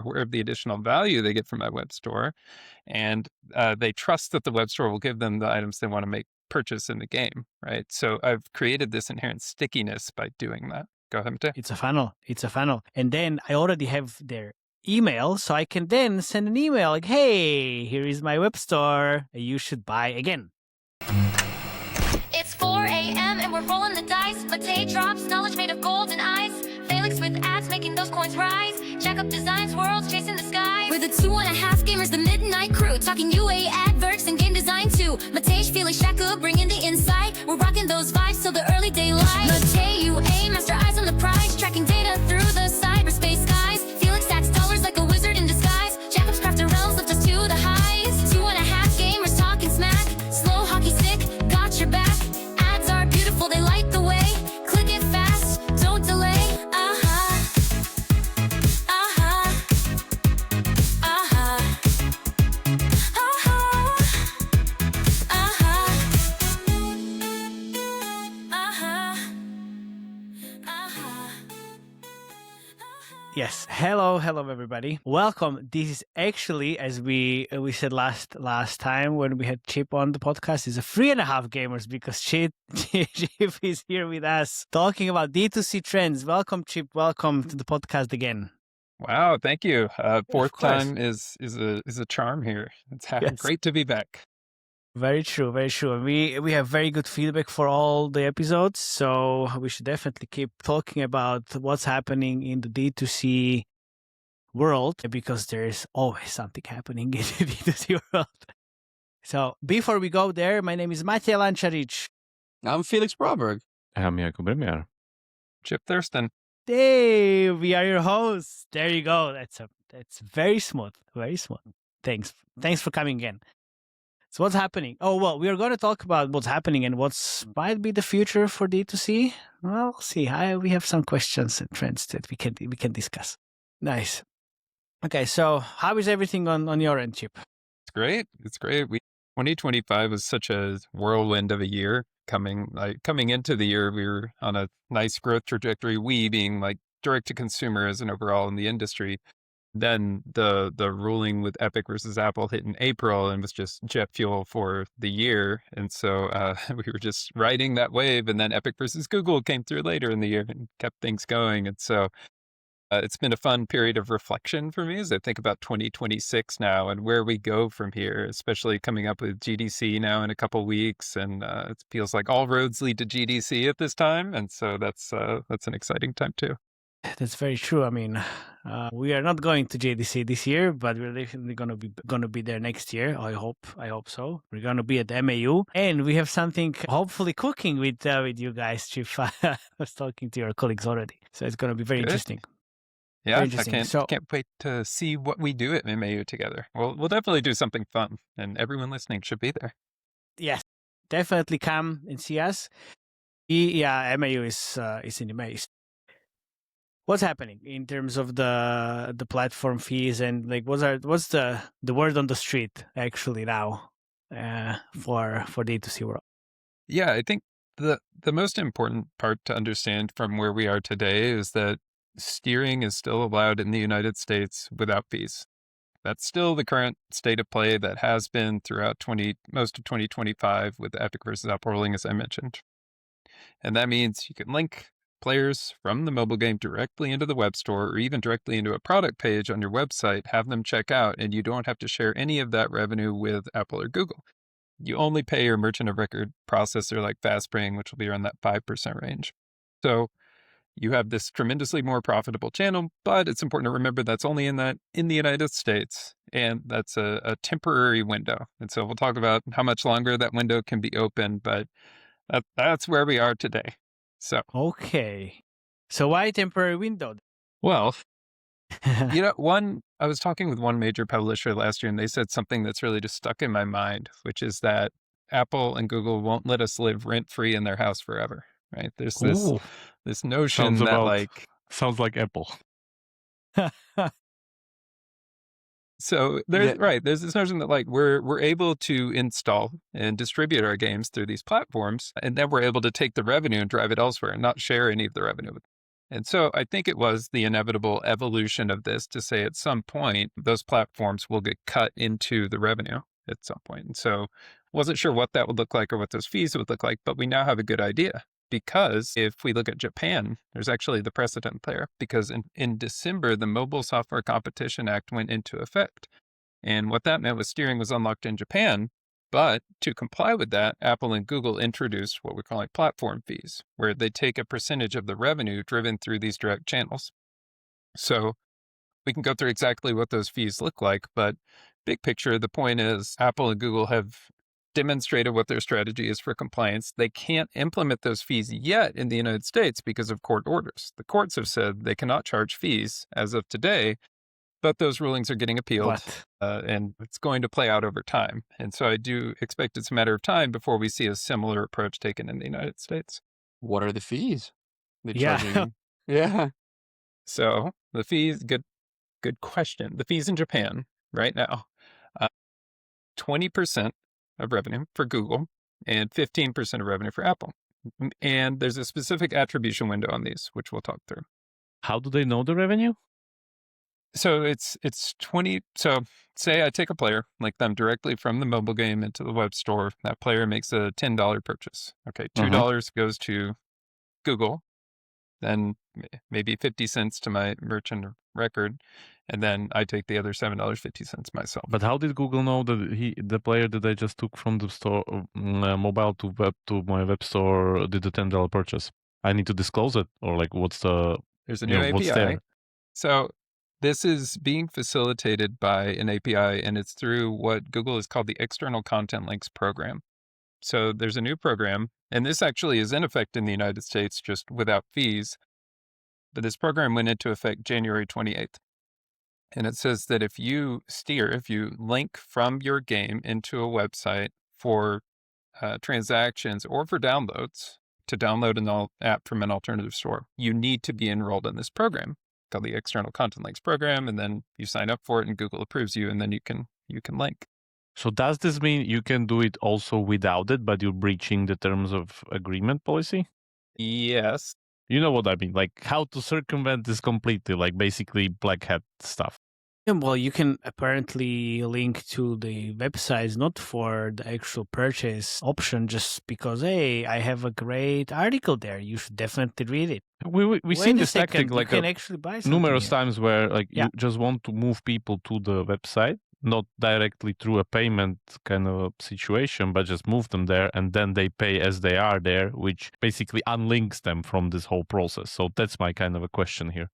aware of the additional value they get from my web store. And they trust that the web store will give them the items they want to make purchase in the game, right? So I've created this inherent stickiness by doing that. Go ahead, Mate. It's a funnel. It's a funnel. And then I already have their email, so I can then send an email like, hey, here is my web store. You should buy again. It's 4 a.m. and we're rolling the dice. Mate drops knowledge made of gold and ice. Felix with ads making those coins rise. Jack up designs, worlds chasing the sky. We're the 2.5 gamers, the midnight crew. Talking UA adverts and game design too. Mate, Felix, Shaka bringing the insight. We're rocking those vibes till the early daylight. Mate, UA, master eyes on the prize. Tracking data through the cyberspace skies. Felix stacks dollars like a wizard in disguise. Jacob's crafted realms lift us to the highs. 2.5 gamers talking smack. Slow hockey stick, got your back. Ads are beautiful, they light the way. Click it fast, don't delay. Yes. Hello, everybody. Welcome. This is actually, as we said last time when we had Chip on the podcast, is a 3.5 gamers because Chip is here with us talking about D2C Trends. Welcome, Chip. Welcome to the podcast again. Wow, thank you. Fourth course. time is a charm here. It's Yes. great to be back. Very true, very true. We have very good feedback for all the episodes, so we should definitely keep talking about what's happening in the D2C world because there is always something happening in the D2C world. So before we go there, my name is Matej Lančarič. I'm Felix Broberg. I'm Jakub Bremiar. Chip Thurston. Hey, we are your hosts. There you go. That's very smooth, very smooth. Thanks for coming in. So what's happening? Oh, well, we are going to talk about what's happening and what's might be the future for D2C. Well, we'll see. We have some questions and trends that we can discuss. Nice. Okay, so how is everything on your end, Chip? It's great. 2025 was such a whirlwind of a year. Coming into the year, we were on a nice growth trajectory. We being like direct to consumer as an overall in the industry. Then the ruling with Epic versus Apple hit in April and was just jet fuel for the year. And so we were just riding that wave. And then Epic versus Google came through later in the year and kept things going. And so it's been a fun period of reflection for me as I think about 2026 now and where we go from here, especially coming up with GDC now in a couple weeks. And it feels like all roads lead to GDC at this time. And so that's an exciting time too. That's very true. I mean, we are not going to JDC this year, but we're definitely gonna be there next year. I hope so. We're gonna be at MAU, and we have something hopefully cooking with you guys. Chip, I was talking to your colleagues already, so it's gonna be very interesting. Yeah, very interesting. I can't wait to see what we do at MAU together. We'll definitely do something fun, and everyone listening should be there. Yes, definitely come and see us. Yeah, MAU is in May. What's happening in terms of the platform fees and like what's the word on the street actually now for D2C world? Yeah, I think the most important part to understand from where we are today is that steering is still allowed in the United States without fees. That's still the current state of play that has been throughout most of 2025 with the Epic versus Apple ruling, as I mentioned. And that means you can link players from the mobile game directly into the web store or even directly into a product page on your website, have them check out, and you don't have to share any of that revenue with Apple or Google. You only pay your merchant of record processor like FastSpring, which will be around that 5% range. So you have this tremendously more profitable channel, but it's important to remember that's only in the United States, and that's a temporary window. And so we'll talk about how much longer that window can be open, but that's where we are today. So okay, so why temporary window? Well, I was talking with one major publisher last year, and they said something that's really just stuck in my mind, which is that Apple and Google won't let us live rent-free in their house forever, right? There's this notion sounds like Apple. So there's this notion that like we're able to install and distribute our games through these platforms, and then we're able to take the revenue and drive it elsewhere and not share any of the revenue with them. And so I think it was the inevitable evolution of this to say at some point, those platforms will get cut into the revenue at some point. And so wasn't sure what that would look like or what those fees would look like, but we now have a good idea. Because if we look at Japan, there's actually the precedent there. Because in December, the Mobile Software Competition Act went into effect. And what that meant was steering was unlocked in Japan. But to comply with that, Apple and Google introduced what we're calling platform fees, where they take a percentage of the revenue driven through these direct channels. So we can go through exactly what those fees look like, but big picture, the point is Apple and Google have demonstrated what their strategy is for compliance. They can't implement those fees yet in the United States because of court orders. The courts have said they cannot charge fees as of today, but those rulings are getting appealed, and it's going to play out over time. And so I do expect it's a matter of time before we see a similar approach taken in the United States. What are the fees? They're Yeah. charging. Yeah. So the fees, good question. The fees in Japan right now, 20% of revenue for Google and 15% of revenue for Apple. And there's a specific attribution window on these, which we'll talk through. How do they know the revenue? So it's 20. So say I take a player, link them directly from the mobile game into the web store. That player makes a $10 purchase. Okay, $2 goes to Google, then maybe 50 cents to my merchant record, and then I take the other $7.50 myself. But how did Google know that the player that I just took from the store, mobile to web to my web store, did the $10 purchase? I need to disclose it, or like what's the? There's a new API. What's there? So this is being facilitated by an API, and it's through what Google has called the External Content Links program. So there's a new program, and this actually is in effect in the United States, just without fees. But this program went into effect January 28th. And it says that if you link from your game into a website for transactions or for downloads, to download an app from an alternative store, you need to be enrolled in this program called the External Content Links program, and then you sign up for it and Google approves you, and then you can link. So does this mean you can do it also without it, but you're breaching the terms of agreement policy? Yes. You know what I mean? Like how to circumvent this completely, like basically black hat stuff. Yeah, well, you can apparently link to the websites not for the actual purchase option, just because, hey, I have a great article there. You should definitely read it. We seen this tactic like you can actually buy something numerous here. times where like Yeah. you just want to move people to the website, not directly through a payment kind of situation, but just move them there and then they pay as they are there, which basically unlinks them from this whole process. So that's my kind of a question here.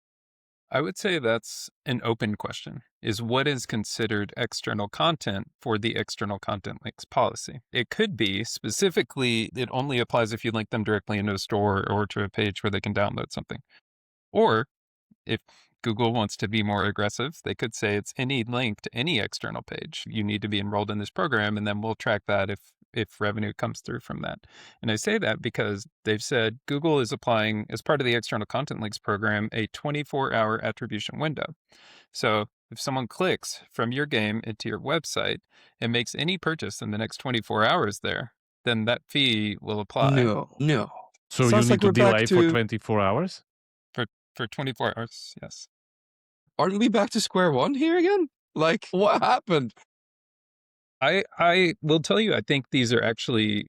I would say that's an open question, is what is considered external content for the external content links policy? It could be specifically, it only applies if you link them directly into a store or to a page where they can download something. Or if Google wants to be more aggressive, they could say it's any link to any external page. You need to be enrolled in this program, and then we'll track that if revenue comes through from that. And I say that because they've said Google is applying, as part of the External Content Links program, a 24-hour attribution window. So if someone clicks from your game into your website and makes any purchase in the next 24 hours there, then that fee will apply. No. So Sounds you need like to we're back delay for to- 24 hours? For 24 hours, yes. Aren't we back to square one here again? Like, what happened? I will tell you, I think these are actually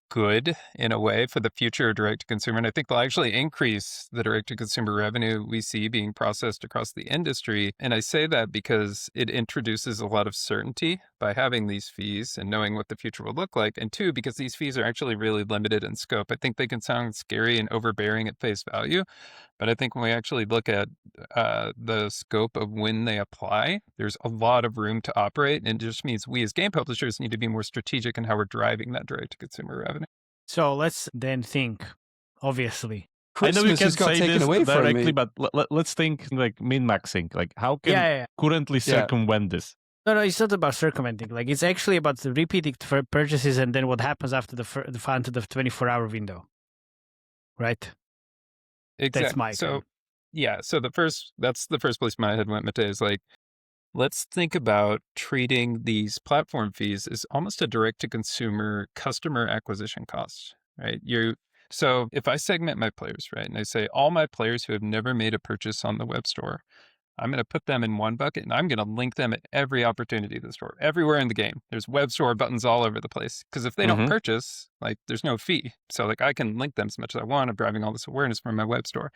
good in a way for the future of direct-to-consumer, and I think they'll actually increase the direct-to-consumer revenue we see being processed across the industry. And I say that because it introduces a lot of certainty by having these fees and knowing what the future will look like. And two, because these fees are actually really limited in scope. I think they can sound scary and overbearing at face value, but I think when we actually look at the scope of when they apply, there's a lot of room to operate, and it just means we as game publishers need to be more strategic in how we're driving that direct-to-consumer revenue. So let's then think, obviously. I know we Christmas can just got say taken this away from directly, me. but let's think like min-maxing. Like how can Yeah. currently circumvent this? No, it's not about circumventing. Like, it's actually about the repeating purchases and then what happens after the 24-hour window. Right? Exactly. That's my So, opinion. yeah. So that's the first place my head went, Mate, is like, let's think about treating these platform fees as almost a direct to consumer customer acquisition cost, right? So if I segment my players, right, and I say all my players who have never made a purchase on the web store, I'm going to put them in one bucket and I'm going to link them at every opportunity of the store, everywhere in the game. There's web store buttons all over the place. Because if they don't purchase, like there's no fee. So like I can link them as much as I want. I'm driving all this awareness from my web store.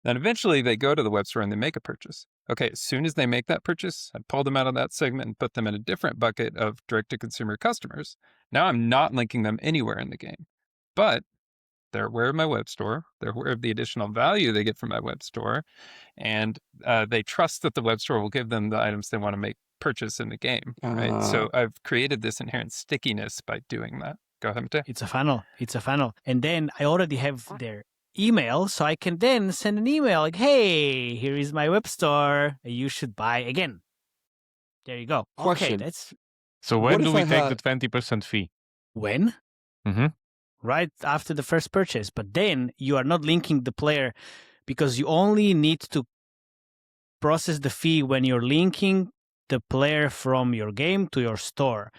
Then eventually they go to the web store and they make a purchase. Okay, as soon as they make that purchase, I pull them out of that segment and put them in a different bucket of direct-to-consumer customers. Now I'm not linking them anywhere in the game. But they're aware of my web store. They're aware of the additional value they get from my web store. And they trust that the web store will give them the items they want to make purchase in the game, right? So I've created this inherent stickiness by doing that. Go ahead, Matej. It's a funnel. It's a funnel. And then I already have their email, so I can then send an email like, hey, here is my web store. You should buy again. There you go. Question. Okay, that's So when What do if we I take had- the 20% fee? when? Mm-hmm. Right after the first purchase. But then you are not linking the player because you only need to process the fee when you're linking the player from your game to your store.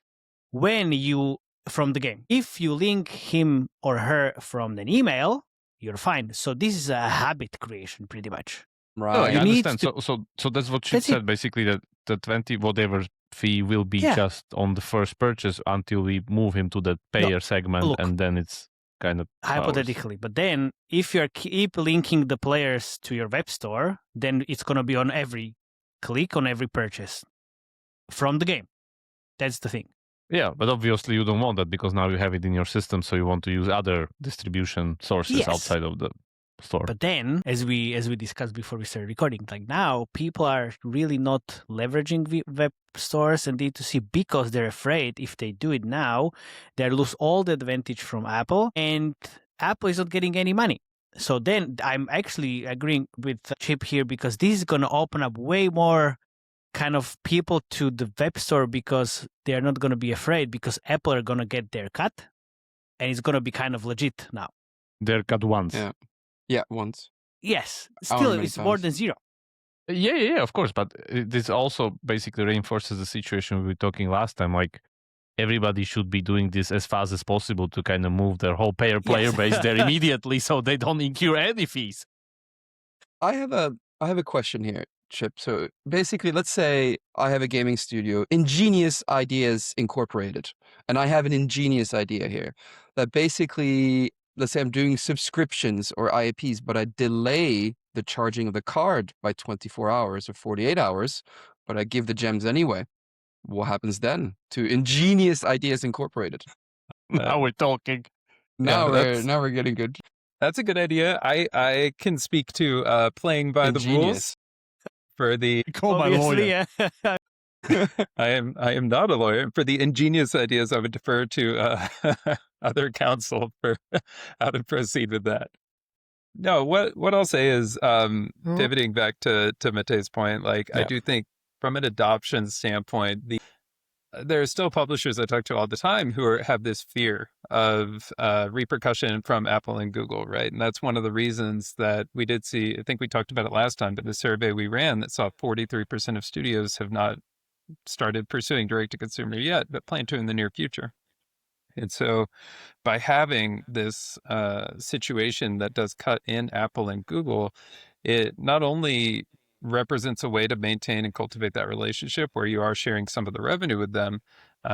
From the game. If you link him or her from an email, you're fine. So this is a habit creation pretty much. No, I Right. You need understand. So that's what she That's it. said, basically, that the 20 whatever fee will be Yeah. just on the first purchase until we move him to the payer segment, look. and then it's kind of ours. Hypothetically. But then if you keep linking the players to your web store, then it's going to be on every click, on every purchase from the game. That's the thing. Yeah, but obviously you don't want that because now you have it in your system, so you want to use other distribution sources Yes. outside of the store. But then, as we discussed before we started recording, like now people are really not leveraging web stores and D2C because they're afraid if they do it now, they'll lose all the advantage from Apple, and Apple is not getting any money. So then I'm actually agreeing with Chip here because this is going to open up way more kind of people to the web store because they're not going to be afraid because Apple are going to get their cut and it's going to be kind of legit now. They're cut once. Yeah. Yeah, once. Yes, How still many it's more times? than zero. Yeah, of course. But this also basically reinforces the situation we were talking last time. Like everybody should be doing this as fast as possible to kind of move their whole player Yes. base there immediately so they don't incur any fees. I have a question here, Chip. So basically, let's say I have a gaming studio, Ingenious Ideas Incorporated, and I have an ingenious idea here that basically, let's say I'm doing subscriptions or IAPs, but I delay the charging of the card by 24 hours or 48 hours, but I give the gems anyway. What happens then to Ingenious Ideas Incorporated? Now we're talking. Now that's- we're getting good. That's a good idea. I can speak to playing by the rules Ingenious. for the Call my Obviously, lawyer. yeah. I am not a lawyer. For the ingenious ideas, I would defer to other counsel for how to proceed with that. No, what I'll say is pivoting back to Matej's point, like I Yeah. do think from an adoption standpoint, there are still publishers I talk to all the time who have this fear of repercussion from Apple and Google, right? And that's one of the reasons that we did see, I think we talked about it last time, but the survey we ran that saw 43% of studios have not started pursuing direct-to-consumer yet, but plan to in the near future. And so by having this situation that does cut in Apple and Google, it not only represents a way to maintain and cultivate that relationship where you are sharing some of the revenue with them,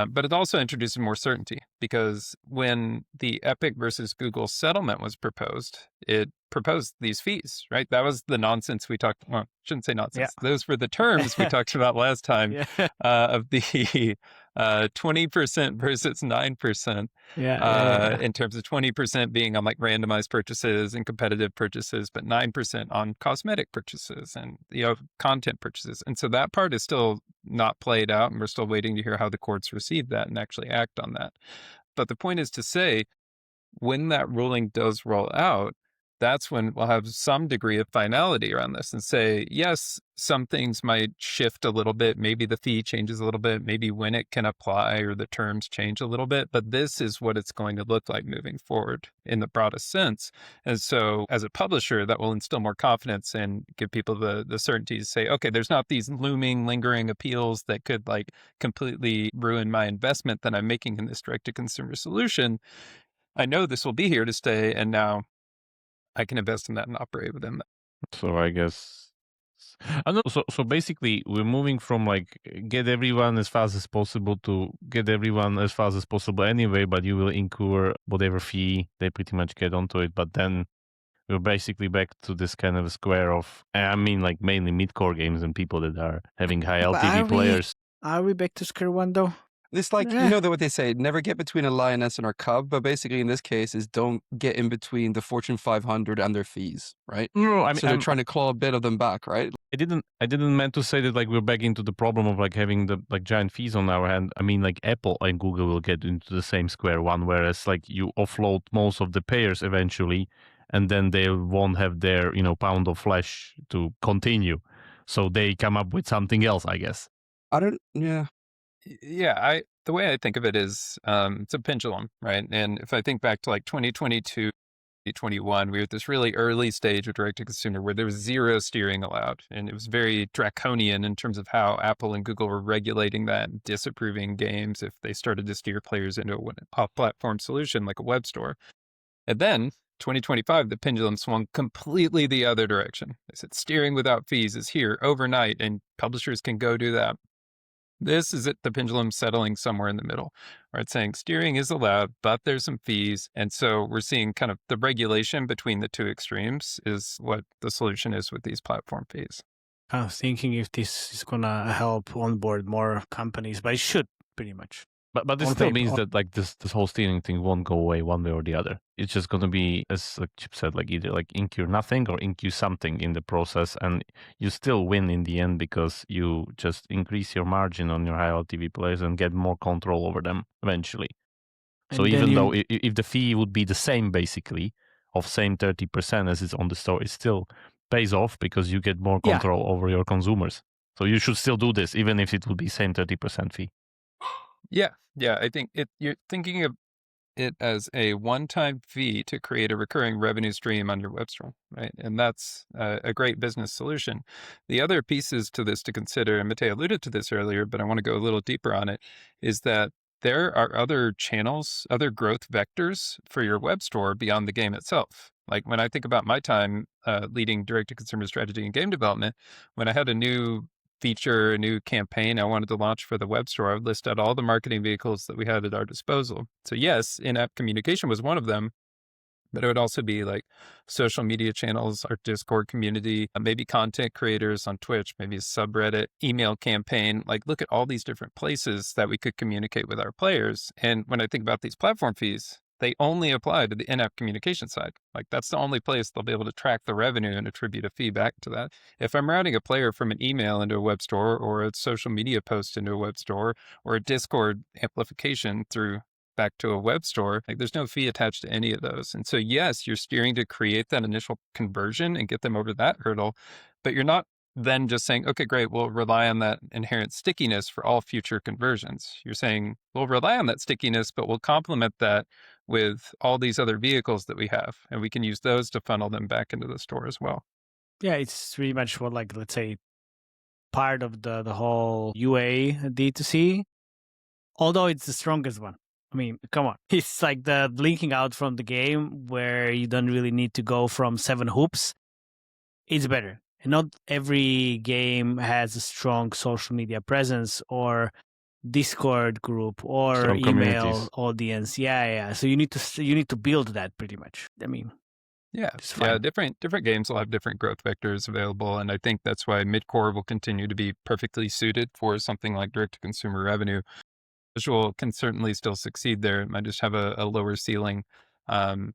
but it also introduces more certainty because when the Epic versus Google settlement was proposed, it proposed these fees, right? That was the nonsense we talked, well, shouldn't say nonsense. Those were the terms we talked about last time Yeah. of the 20% versus 9%. In terms of 20% being on like randomized purchases and competitive purchases, but 9% on cosmetic purchases and content purchases. And so that part is still not played out, and we're still waiting to hear how the courts receive that and actually act on that. But the point is to say, when that ruling does roll out, that's when we'll have some degree of finality around this and say, yes, some things might shift a little bit. Maybe the fee changes a little bit. Maybe when it can apply or the terms change a little bit. But this is what it's going to look like moving forward in the broadest sense. And so as a publisher, that will instill more confidence and give people the certainty to say, okay, there's not these looming, lingering appeals that could like completely ruin my investment that I'm making in this direct-to-consumer solution. I know this will be here to stay, and now I can invest in that and operate within that. So I guess I know. So basically, we're moving from like get everyone as fast as possible to get everyone as fast as possible anyway, but you will incur whatever fee they pretty much get onto it. But then we're basically back to this kind of square of, I mean, like mainly mid-core games and people that are having high But LTV players. Are we back to square one though? It's like, you know what they say, never get between a lioness and her cub, but basically in this case is don't get in between the Fortune 500 and their fees, right? No, I mean, So they're trying to claw a bit of them back, right? I didn't meant to say that like we're back into the problem of like having the like giant fees on our hand. I mean, like Apple and Google will get into the same square one, whereas like you offload most of the payers eventually, and then they won't have their, you know, pound of flesh to continue. So they come up with something else, I guess. Yeah, the way I think of it is it's a pendulum, right? And if I think back to like 2022, 2021, we were at this really early stage of direct-to-consumer where there was zero steering allowed. And it was very draconian in terms of how Apple and Google were regulating that and disapproving games if they started to steer players into an off-platform solution like a web store. And then 2025, the pendulum swung completely the other direction. They said steering without fees is here overnight and publishers can go do that. This is the pendulum settling somewhere in the middle, right? Saying steering is allowed, but there's some fees. And so we're seeing kind of the regulation between the two extremes is what the solution is with these platform fees. I was thinking if this is going to help onboard more companies, but it should pretty much. But this still means that like this whole steering thing won't go away one way or the other. It's just going to be, as like Chip said, like either like incur nothing or incur something in the process, and you still win in the end because you just increase your margin on your high LTV players and get more control over them eventually. So And even though if the fee would be the same basically of same 30% as it's on the store, it still pays off because you get more control over your consumers. So you should still do this even if it would be same 30% fee. Yeah. I think you're thinking of it as a one-time fee to create a recurring revenue stream on your web store, right? And that's a great business solution. The other pieces to this to consider, and Matej alluded to this earlier, but I want to go a little deeper on it, is that there are other channels, other growth vectors for your web store beyond the game itself. Like when I think about my time leading direct-to-consumer strategy and game development, when I had a new feature, a new campaign I wanted to launch for the web store, I would list out all the marketing vehicles that we had at our disposal. So yes, in-app communication was one of them, but it would also be like social media channels, our Discord community, maybe content creators on Twitch, maybe a subreddit, email campaign. Like look at all these different places that we could communicate with our players. And when I think about these platform fees, they only apply to the in-app communication side. Like that's the only place they'll be able to track the revenue and attribute a fee back to that. If I'm routing a player from an email into a web store or a social media post into a web store or a Discord amplification through back to a web store, like there's no fee attached to any of those. And so yes, you're steering to create that initial conversion and get them over that hurdle, but you're not then just saying, okay, great, we'll rely on that inherent stickiness for all future conversions. You're saying we'll rely on that stickiness, but we'll complement that with all these other vehicles that we have, and we can use those to funnel them back into the store as well. Yeah, it's pretty much what, like, let's say, part of the whole UA D2C, although it's the strongest one. I mean, come on. It's like the blinking out from the game where you don't really need to go from 7 hoops. It's better. And not every game has a strong social media presence or Discord group or Strong email communities. audience. Yeah. So you need to build that pretty much. I mean, different games will have different growth vectors available, and I think that's why mid-core will continue to be perfectly suited for something like direct-to-consumer revenue. Visual can certainly still succeed there. It might just have a lower ceiling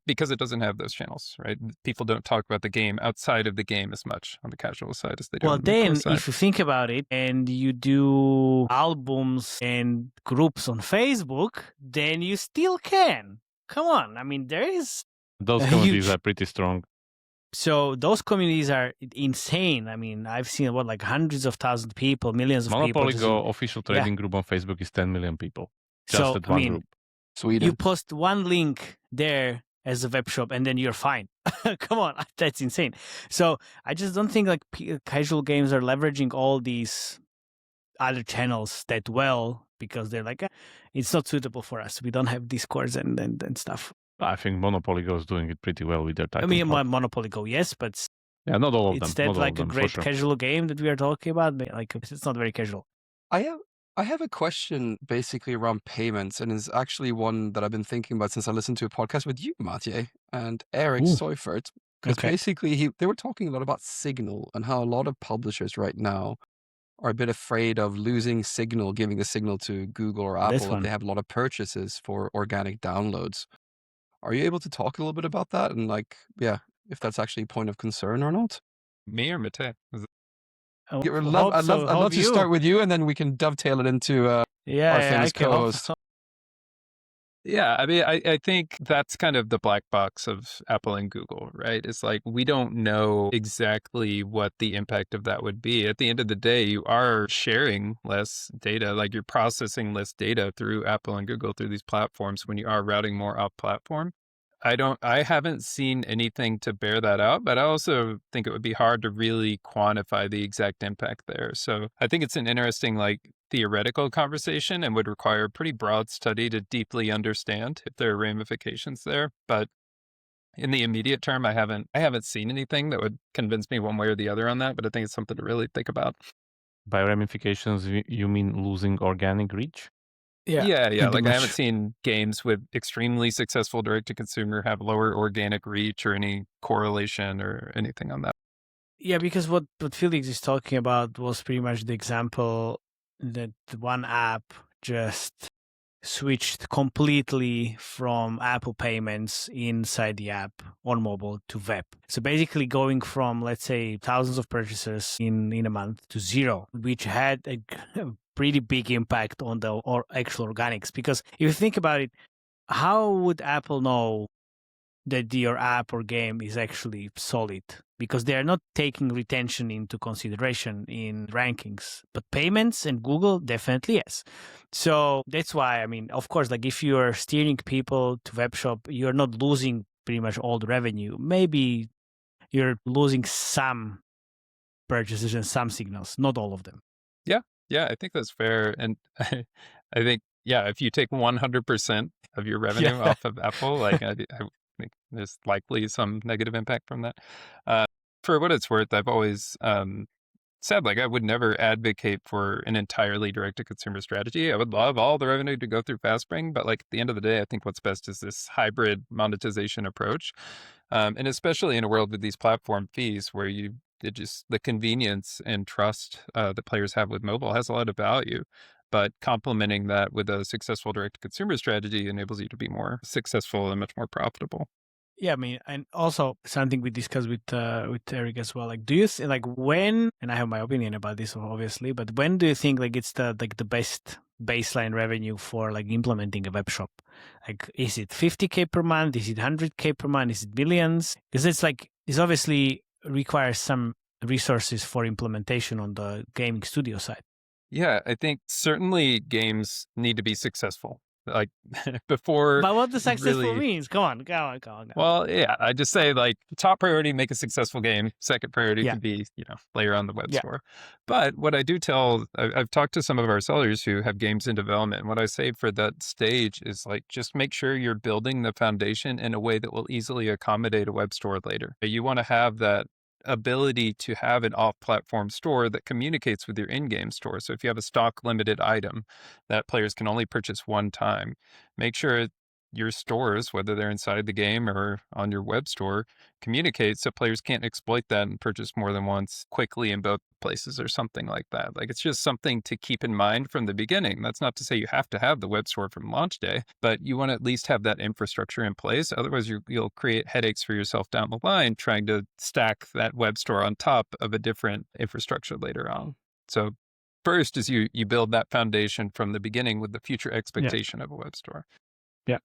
because it doesn't have those channels, right? People don't talk about the game outside of the game as much on the casual side as they do on the then side. if you think about it and you do albums and groups on Facebook, then you still can. Come on. I mean, there is... Those communities are pretty strong. So those communities are insane. I mean, I've seen like hundreds of thousands of people, millions of Monopoly people. Go official trading group on Facebook is 10 million people. Just So, that I one mean, group. Sweden. you post one link there as a web shop and then you're fine. Come on, that's insane. So I just don't think like casual games are leveraging all these other channels that well because they're like, it's not suitable for us. We don't have Discords and stuff. I think Monopoly Go is doing it pretty well with their I title. mean, drop. Monopoly Go, yes, but Yeah, not all of them. is that Not all like of a them, for great sure. casual game that we are talking about? Like, it's not very casual. I have a question basically around payments, and is actually one that I've been thinking about since I listened to a podcast with you, Matej, and Eric Ooh. Seufert, because Okay. basically they were talking a lot about Signal and how a lot of publishers right now are a bit afraid of losing Signal, giving the signal to Google or This Apple, if one. they have a lot of purchases for organic downloads. Are you able to talk a little bit about that and like, yeah, if that's actually a point of concern or not? Me or Mate? Oh, Yeah, hope I'd so. love Hope to you. start with you, and then we can dovetail it into our Yeah, famous I can hope co-host. so. Yeah, I mean, I think that's kind of the black box of Apple and Google, right? It's like we don't know exactly what the impact of that would be. At the end of the day, you are sharing less data, like you're processing less data through Apple and Google through these platforms when you are routing more off platform. I haven't seen anything to bear that out, but I also think it would be hard to really quantify the exact impact there. So I think it's an interesting, like, theoretical conversation and would require a pretty broad study to deeply understand if there are ramifications there. But in the immediate term, I haven't seen anything that would convince me one way or the other on that, but I think it's something to really think about. By ramifications, you mean losing organic reach? Yeah. pretty Like I haven't much. seen games with extremely successful direct to consumer have lower organic reach or any correlation or anything on that. Yeah, because what Felix is talking about was pretty much the example that one app just switched completely from Apple payments inside the app on mobile to web. So basically going from, let's say, thousands of purchases in a month to zero, which had a pretty big impact on the actual organics. Because if you think about it, how would Apple know that your app or game is actually solid? Because they are not taking retention into consideration in rankings, but payments and Google definitely yes. So that's why, I mean, of course, like if you're steering people to web shop, you're not losing pretty much all the revenue. Maybe you're losing some purchases and some signals, not all of them. Yeah, I think that's fair. And I think, yeah, if you take 100% of your revenue Yeah. off of Apple, like I think there's likely some negative impact from that. For what it's worth, I've always said, like, I would never advocate for an entirely direct-to-consumer strategy. I would love all the revenue to go through FastSpring, but like at the end of the day, I think what's best is this hybrid monetization approach. And especially in a world with these platform fees where the convenience and trust that players have with mobile has a lot of value. But complementing that with a successful direct-to-consumer strategy enables you to be more successful and much more profitable. Yeah, I mean, and also something we discussed with Eric as well. Like, do you like when? And I have my opinion about this, obviously. But when do you think like it's the best baseline revenue for like implementing a web shop? Like, is it 50K per month? Is it 100K per month? Is it millions? Because it's obviously requires some resources for implementation on the gaming studio side. Yeah, I think certainly games need to be successful. Like before. But what the successful really, means? Come on. Well, yeah, I just say like top priority, make a successful game. Second priority Yeah. can be, layer on the web Yeah. store. But what I do I've talked to some of our sellers who have games in development. And what I say for that stage is like, just make sure you're building the foundation in a way that will easily accommodate a web store later. You want to have that ability to have an off-platform store that communicates with your in-game store. So if you have a stock limited item that players can only purchase one time, make sure your stores, whether they're inside the game or on your web store, communicate so players can't exploit that and purchase more than once quickly in both places or something like that. Like it's just something to keep in mind from the beginning. That's not to say you have to have the web store from launch day, but you want to at least have that infrastructure in place. Otherwise, you'll create headaches for yourself down the line trying to stack that web store on top of a different infrastructure later on. So first is you build that foundation from the beginning with the future expectation of a web store. Yeah.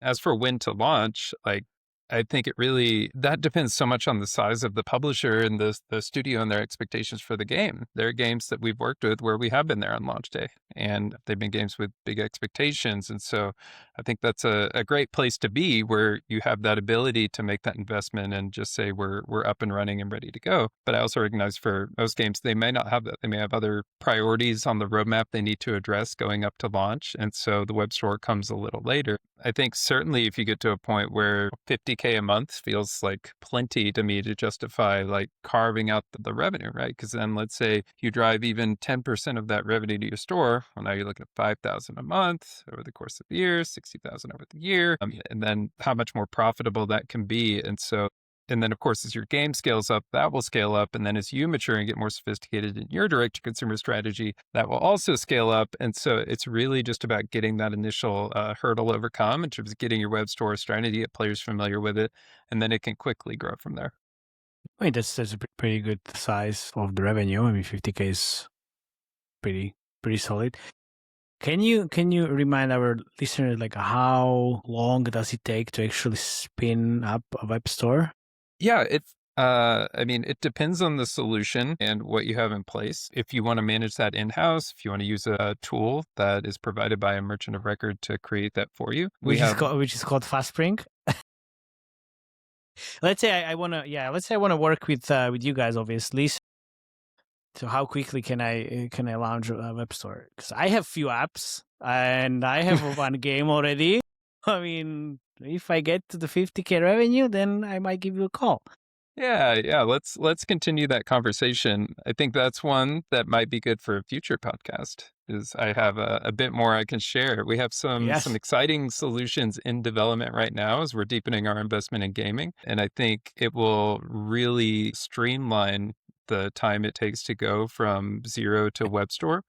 As for when to launch, like I think that depends so much on the size of the publisher and the studio and their expectations for the game. There are games that we've worked with where we have been there on launch day, and they've been games with big expectations. And so I think that's a great place to be, where you have that ability to make that investment and just say we're up and running and ready to go. But I also recognize for most games, they may not have that. They may have other priorities on the roadmap they need to address going up to launch. And so the web store comes a little later. I think certainly if you get to a point where 50K a month feels like plenty to me to justify like carving out the revenue, right? Because then let's say you drive even 10% of that revenue to your store. Well, now you're looking at 5,000 a month over the course of the year, 60,000 over the year. And then how much more profitable that can be. And then, of course, as your game scales up, that will scale up. And then as you mature and get more sophisticated in your direct-to-consumer strategy, that will also scale up. And so it's really just about getting that initial hurdle overcome in terms of getting your web store, starting to get players familiar with it, and then it can quickly grow from there. I mean, that's a pretty good size of the revenue. I mean, 50K is pretty solid. Can you remind our listeners, like, how long does it take to actually spin up a web store? Yeah, it depends on the solution and what you have in place. If you want to manage that in-house, if you want to use a tool that is provided by a merchant of record to create that for you, which is called FastSpring. Let's say I want to work with you guys, obviously. So how quickly can I launch a web store? Because I have few apps and I have one game already. I mean, if I get to the 50K revenue, then I might give you a call. Yeah. Let's continue that conversation. I think that's one that might be good for a future podcast. Is I have a bit more I can share. We have some exciting solutions in development right now as we're deepening our investment in gaming, and I think it will really streamline the time it takes to go from zero to web store.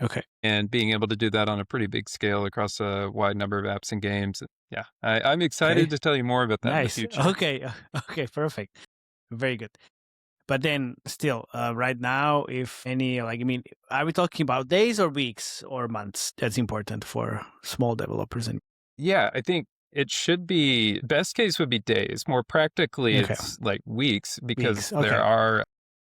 Okay. And being able to do that on a pretty big scale across a wide number of apps and games. Yeah, I'm excited to tell you more about that in the future. Okay, perfect. Very good. But then still, right now, if any, are we talking about days or weeks or months? That's important for small developers. Yeah, I think it should be, best case would be days. More practically, it's like weeks, because there are...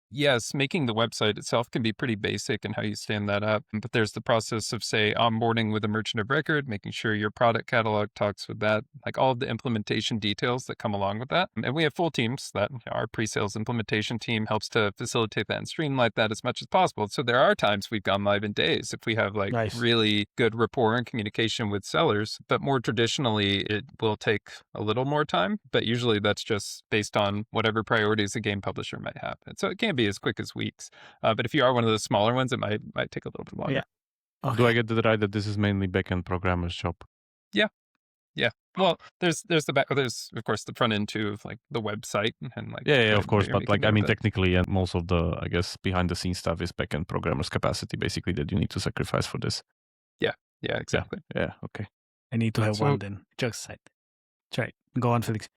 Yes, making the website itself can be pretty basic in how you stand that up. But there's the process of, say, onboarding with a merchant of record, making sure your product catalog talks with that, like all of the implementation details that come along with that. And we have full teams that our pre-sales implementation team helps to facilitate that and streamline that as much as possible. So there are times we've gone live in days if we have really good rapport and communication with sellers. But more traditionally, it will take a little more time. But usually that's just based on whatever priorities a game publisher might have. And so it can't be as quick as weeks. But if you are one of the smaller ones, it might take a little bit longer. Yeah. Okay. Do I get it right that this is mainly backend programmer's job? Yeah. Well, there's the back. There's of course the front end too, of like the website and like. Yeah, of course. But technically, and most of the behind the scenes stuff is backend programmer's capacity, basically, that you need to sacrifice for this. Yeah, exactly. Yeah. Okay. I need to have one then. Just side. Try. Go on, Felix.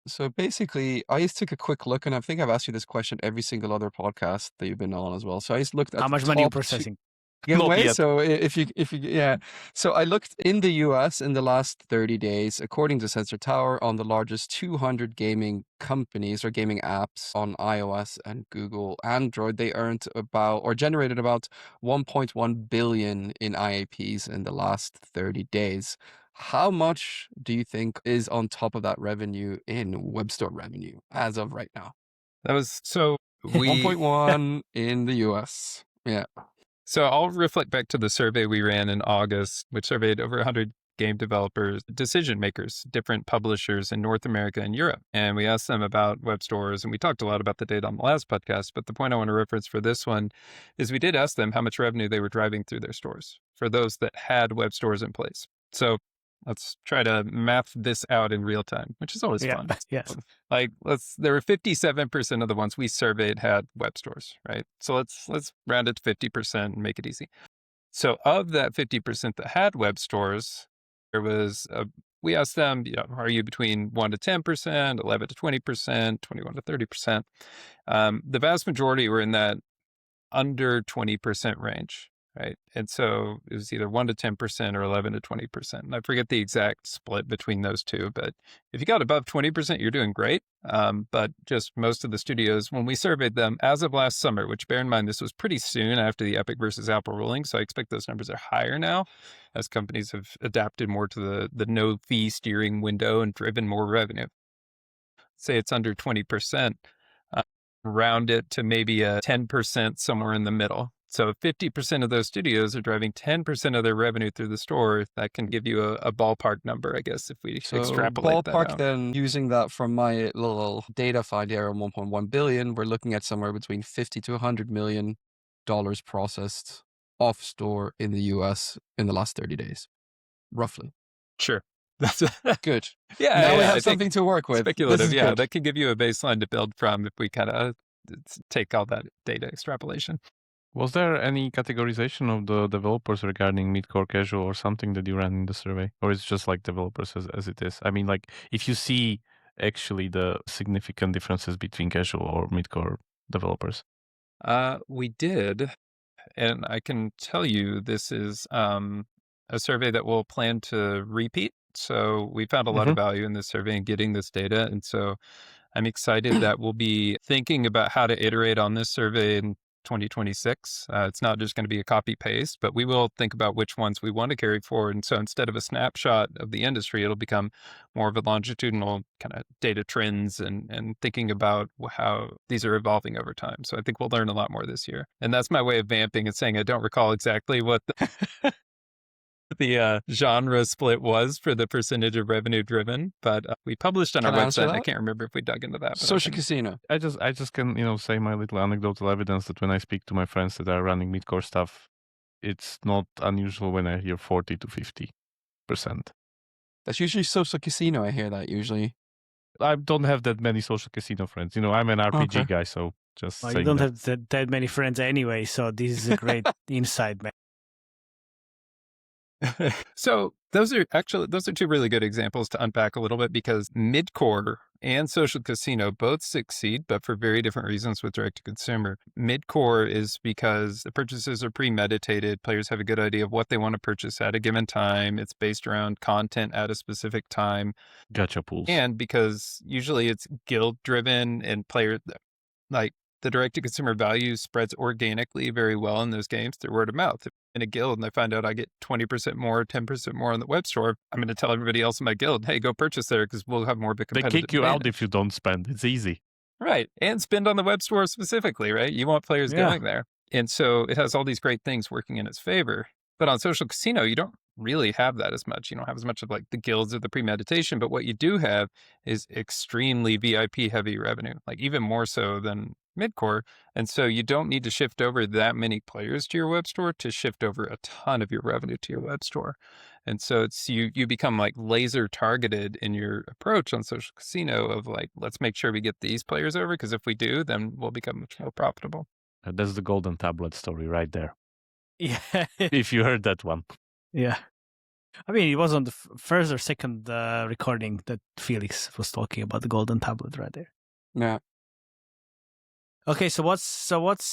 So basically, I just took a quick look, and I think I've asked you this question every single other podcast that you've been on as well. So I just looked at how much money you're processing. So so I looked in the US in the last 30 days, according to Sensor Tower, on the largest 200 gaming companies or gaming apps on iOS and Google Android. They earned generated about 1.1 billion in IAPs in the last 30 days. How much do you think is on top of that revenue in web store revenue as of right now? That was 1.1 in the US. Yeah. So I'll reflect back to the survey we ran in August, which surveyed over 100 game developers, decision makers, different publishers in North America and Europe. And we asked them about web stores, and we talked a lot about the data on the last podcast. But the point I want to reference for this one is we did ask them how much revenue they were driving through their stores for those that had web stores in place. So let's try to math this out in real time, which is always fun. Yes. There were 57% of the ones we surveyed had web stores, right? So let's round it to 50% and make it easy. So of that 50% that had web stores, we asked them, are you between 1 to 10%, 11 to 20%, 21 to 30%? The vast majority were in that under 20% range. right? And so it was either 1 to 10% or 11 to 20%. And I forget the exact split between those two, but if you got above 20%, you're doing great. But just most of the studios, when we surveyed them as of last summer, which bear in mind, this was pretty soon after the Epic versus Apple ruling. So I expect those numbers are higher now as companies have adapted more to the no fee steering window and driven more revenue. Say it's under 20%, round it to maybe a 10% somewhere in the middle. So if 50% of those studios are driving 10% of their revenue through the store, that can give you a ballpark number, I guess, if we So extrapolate that ballpark out. then, using that from my little data find there on 1.1 billion, we're looking at somewhere between 50 to 100 million dollars processed off store in the US in the last 30 days, roughly. Sure. That's Good. yeah. Now we I have think something to work with. speculative. This is Yeah, good. that can give you a baseline to build from if we kind of take all that data extrapolation. Was there any categorization of the developers regarding mid-core casual or something that you ran in the survey? Or it's just like developers as it is? I mean, like if you see actually the significant differences between casual or mid-core developers. We did, and I can tell you this is a survey that we'll plan to repeat. So we found a lot of value in this survey and getting this data. And so I'm excited that we'll be thinking about how to iterate on this survey in 2026. It's not just going to be a copy paste, but we will think about which ones we want to carry forward. And so instead of a snapshot of the industry, it'll become more of a longitudinal kind of data trends and thinking about how these are evolving over time. So I think we'll learn a lot more this year. And that's my way of vamping and saying I don't recall exactly what the genre split was for the percentage of revenue driven, but we published on our Can I answer website. I that? can't remember if we dug into that. But Social casino. I just can say my little anecdotal evidence that when I speak to my friends that are running mid-core stuff, it's not unusual when I hear 40 to 50%. That's usually social casino. I hear that usually. I don't have that many social casino friends. I'm an RPG Okay. guy, so just Well, saying you don't that. have that many friends anyway, so this is a great insight, man. So those are two really good examples to unpack a little bit because mid-core and social casino both succeed, but for very different reasons with direct to consumer. Mid-core is because the purchases are premeditated. Players have a good idea of what they want to purchase at a given time. It's based around content at a specific time. Gacha pools. And because usually it's guild driven and player, like the direct to consumer value spreads organically very well in those games through word of mouth. If in a guild and I find out I get 20% more, 10% more on the web store, I'm going to tell everybody else in my guild, hey, go purchase there because we'll have more of a They competitive kick you out advantage. if you don't spend. It's easy. Right. And spend on the web store specifically, right? You want players Yeah. going there. And so it has all these great things working in its favor. But on social casino, you don't really have that as much. You don't have as much of like the guilds or the premeditation. But what you do have is extremely VIP heavy revenue, like even more so than midcore. And so you don't need to shift over that many players to your web store to shift over a ton of your revenue to your web store. And so it's you become like laser targeted in your approach on social casino of like, let's make sure we get these players over because if we do, then we'll become much more profitable. That's the golden tablet story right there. Yeah, If you heard that one. yeah. I mean, it was on the first or second recording that Felix was talking about the golden tablet right there. Yeah. Okay, so what's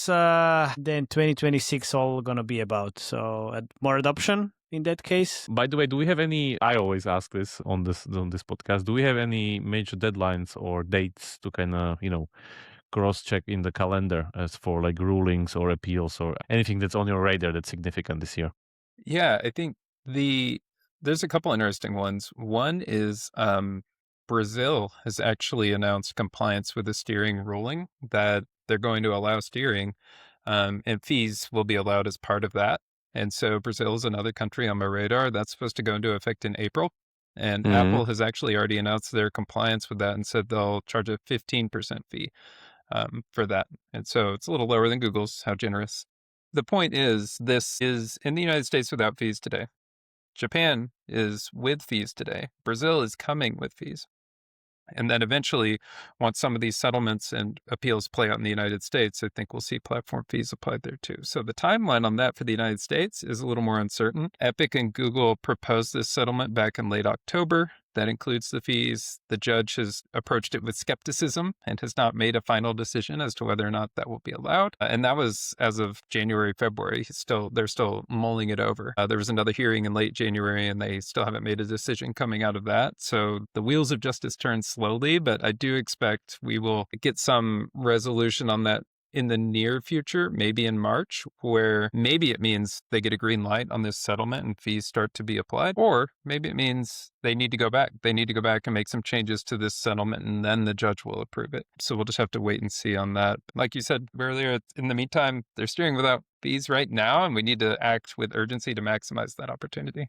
then 2026 all gonna be about? So more adoption in that case. By the way, do we have any? I always ask this on this podcast. Do we have any major deadlines or dates to kind of cross-check in the calendar as for like rulings or appeals or anything that's on your radar that's significant this year? Yeah, I think there's a couple interesting ones. One is Brazil has actually announced compliance with the steering ruling that they're going to allow steering, and fees will be allowed as part of that. And so Brazil is another country on my radar. That's supposed to go into effect in April. And Apple has actually already announced their compliance with that and said they'll charge a 15% fee for that. And so it's a little lower than Google's. How generous. The point is, this is in the United States without fees today. Japan is with fees today. Brazil is coming with fees. And then eventually, once some of these settlements and appeals play out in the United States, I think we'll see platform fees applied there too. So the timeline on that for the United States is a little more uncertain. Epic and Google proposed this settlement back in late October. that includes the fees. The judge has approached it with skepticism and has not made a final decision as to whether or not that will be allowed. And that was as of January, February. They're still mulling it over. There was another hearing in late January, and they still haven't made a decision coming out of that. So the wheels of justice turn slowly, but I do expect we will get some resolution on that in the near future, maybe in March, where maybe it means they get a green light on this settlement and fees start to be applied, or maybe it means they need to go back. They need to go back and make some changes to this settlement, and then the judge will approve it. So we'll just have to wait and see on that. Like you said earlier, in the meantime, they're steering without fees right now, and we need to act with urgency to maximize that opportunity.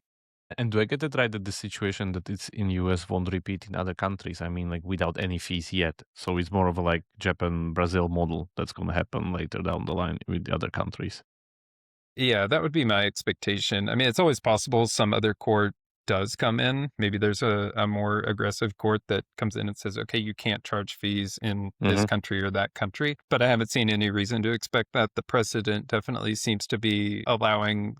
And do I get it right that the situation that it's in US won't repeat in other countries? I mean, like without any fees yet. So it's more of a like Japan, Brazil model that's going to happen later down the line with the other countries. Yeah, that would be my expectation. I mean, it's always possible some other court does come in. Maybe there's a more aggressive court that comes in and says, okay, you can't charge fees in this country or that country. But I haven't seen any reason to expect that. The precedent definitely seems to be allowing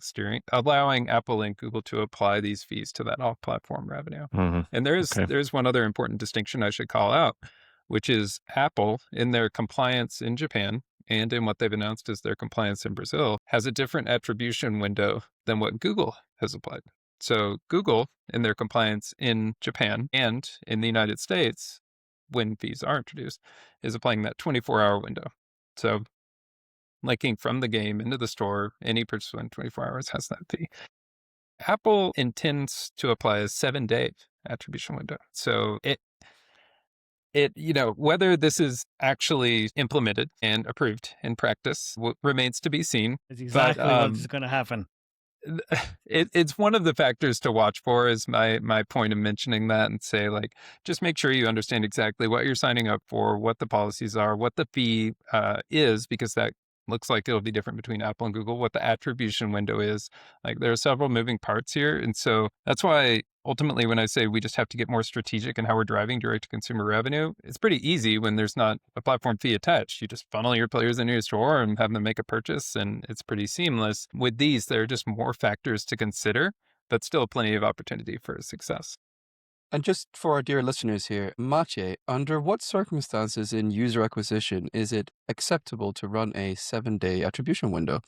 Apple and Google to apply these fees to that off-platform revenue. And there's one other important distinction I should call out, which is Apple, in their compliance in Japan and in what they've announced as their compliance in Brazil, has a different attribution window than what Google has applied. So Google, in their compliance in Japan and in the United States, when fees are introduced, is applying that 24-hour window. So linking from the game into the store, any purchase within 24 hours has that fee. Apple intends to apply a 7-day attribution window. So whether this is actually implemented and approved in practice remains to be seen. That's exactly what's going to happen. It's one of the factors to watch for, is my point of mentioning that, and say, like, just make sure you understand exactly what you're signing up for, what the policies are, what the fee is, because that looks like it'll be different between Apple and Google, what the attribution window is. Like, there are several moving parts here. And so that's why ultimately when I say we just have to get more strategic in how we're driving direct to consumer revenue, it's pretty easy when there's not a platform fee attached. You just funnel your players into your store and have them make a purchase, and it's pretty seamless. With these, there are just more factors to consider, but still plenty of opportunity for success. And just for our dear listeners here, Maciej, under what circumstances in user acquisition is it acceptable to run a 7-day attribution window?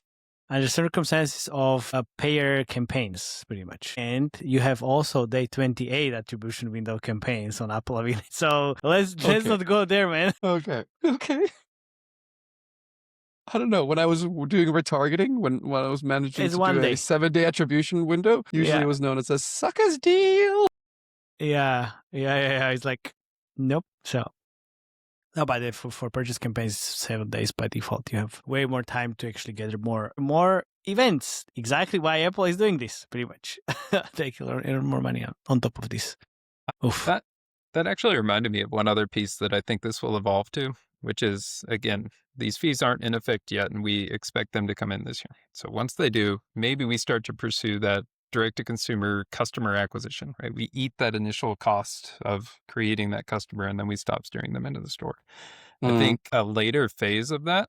Under circumstances of payer campaigns, pretty much. And you have also day 28 attribution window campaigns on Apple Affiliate. So let's not go there, man. Okay. I don't know. When I was doing retargeting, when I was managing to do a 7-day attribution window, usually it was known as a sucker's deal. Yeah. It's like, nope. So, no, but for purchase campaigns, 7 days by default. You have way more time to actually gather more events. Exactly why Apple is doing this, pretty much. They can earn more money on top of this. Oof. That actually reminded me of one other piece that I think this will evolve to, which is, again, these fees aren't in effect yet, and we expect them to come in this year. So once they do, maybe we start to pursue that direct-to-consumer customer acquisition, right? We eat that initial cost of creating that customer, and then we stop steering them into the store. I think a later phase of that,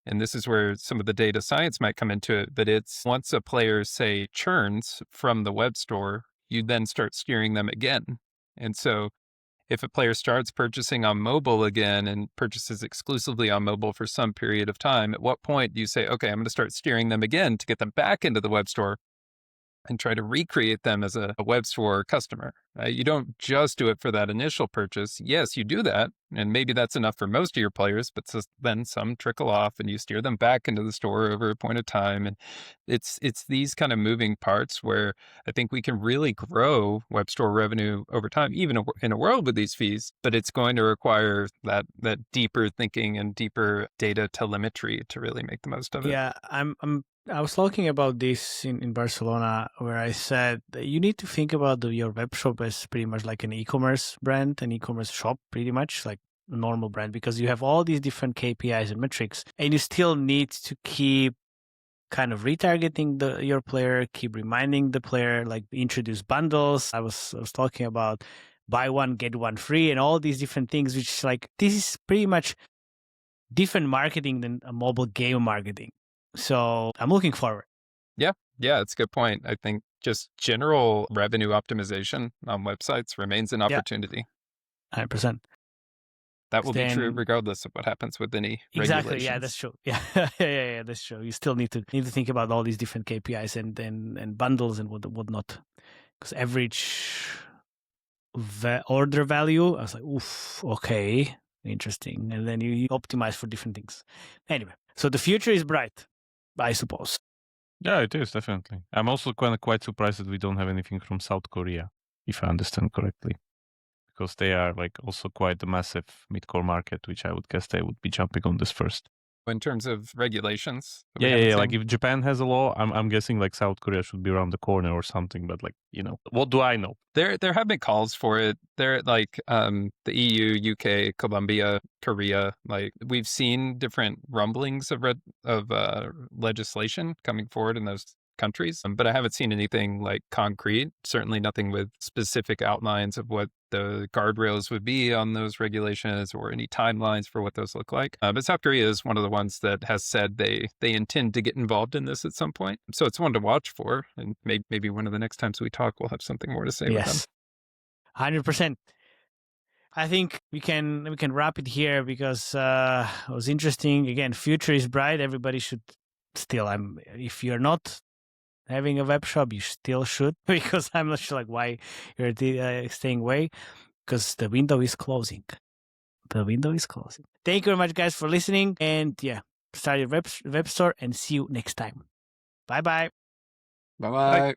and this is where some of the data science might come into it, but it's once a player, say, churns from the web store, you then start steering them again. And so if a player starts purchasing on mobile again and purchases exclusively on mobile for some period of time, at what point do you say, okay, I'm going to start steering them again to get them back into the web store and try to recreate them as a web store customer? You don't just do it for that initial purchase. Yes, you do that, and maybe that's enough for most of your players, but then some trickle off and you steer them back into the store over a point of time. And it's these kind of moving parts where I think we can really grow web store revenue over time, even in a world with these fees, but it's going to require that deeper thinking and deeper data telemetry to really make the most of it. Yeah, I was talking about this in Barcelona, where I said that you need to think about your web shop as pretty much like an e-commerce brand, an e-commerce shop, pretty much like a normal brand, because you have all these different KPIs and metrics, and you still need to keep kind of retargeting your player, keep reminding the player, like introduce bundles. I was talking about buy one, get one free, and all these different things, which like, this is pretty much different marketing than a mobile game marketing. So I'm looking forward. Yeah, it's a good point. I think just general revenue optimization on websites remains an opportunity. 100%. That will be true Then- regardless of what happens with any Exactly. regulations. Yeah, that's true. Yeah, that's true. You still need to think about all these different KPIs and bundles and whatnot. Because average order value, I was like, oof, okay, interesting. And then you optimize for different things. Anyway, so the future is bright, I suppose. Yeah, it is definitely. I'm also quite surprised that we don't have anything from South Korea, if I understand correctly, because they are like also quite a massive mid-core market, which I would guess they would be jumping on this first. In terms of regulations. that we Yeah. haven't Like seen. if Japan has a law, I'm guessing like South Korea should be around the corner or something. But like, what do I know? There have been calls for it. They're like the EU, UK, Colombia, Korea. Like we've seen different rumblings of legislation coming forward in those countries, but I haven't seen anything like concrete. Certainly nothing with specific outlines of what the guardrails would be on those regulations or any timelines for what those look like. But South Korea is one of the ones that has said they intend to get involved in this at some point. So it's one to watch for, and maybe one of the next times we talk, we'll have something more to say with them. Yes, 100%. I think we can wrap it here because it was interesting. Again, future is bright. Everybody should still. If you're not having a web shop, you still should, because I'm not sure like why you're staying away, because the window is closing. The window is closing. Thank you very much, guys, for listening. And yeah, start your web store and see you next time. Bye-bye. Bye-bye.